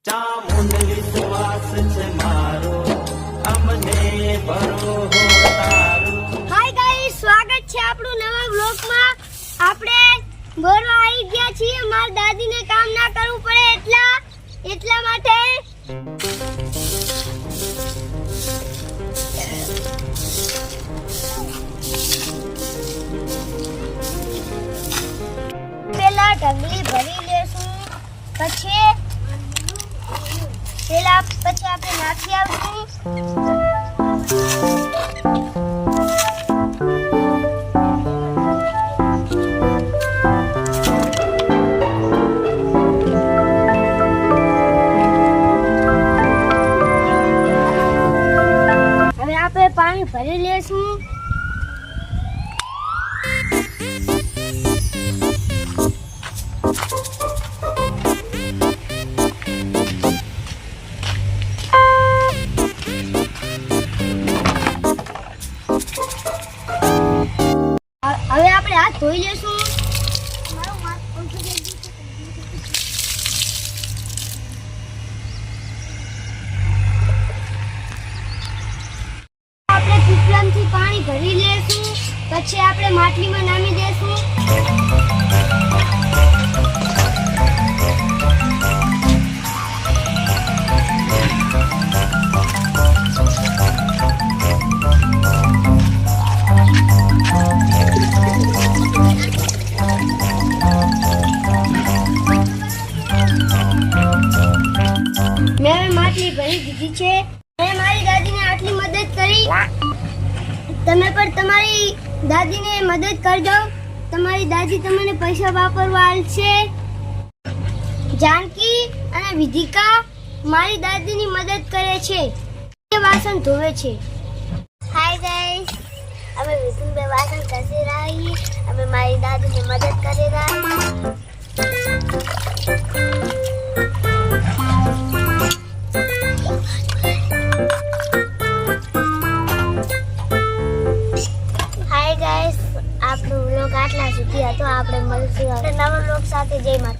ચામુંડ વિશ્વાસ છે મારો, અમને ભરો તારો. હાય ગાઈસ, સ્વાગત છે આપણું નવા વ્લોગમાં. આપણે બોરવા આવી ગયા છીએ. મારી દાદીને કામ ના કરવું પડે એટલા માટે. પેલા ઢગલી ભરી લેશું, પછી આપણે નાખી આવશું. હવે આપણે પાણી ભરી લેશું. હવે આપણે હાથ ધોઈ લેશું. આપણે પીપળામાંથી પાણી ભરી લેશું, પછી આપણે માટલીમાં નામી દેશું. મેં હવે માટલી ભરી દીધી છે. મેં મારી દાદીને આટલી મદદ કરી. તમે પણ તમારી દાદીને મદદ કરજો. તમારી દાદી તમને પૈસા વાપરવા આલશે. જાનકી અને વિધિકા મારી દાદીની મદદ કરે છે. તે વાસણ ધોવે છે. હાય ગાઈસ, અમે વિષ્ણુબે વાસણ ઘસી રહી. અમે મારી દાદીને મદદ કરી રહ્યા. હાય ગાઈસ, આપણો વ્લોગ આટલા સુધી હતો. આપણે મળશું નવા વ્લોગ સાથે. જય માતા.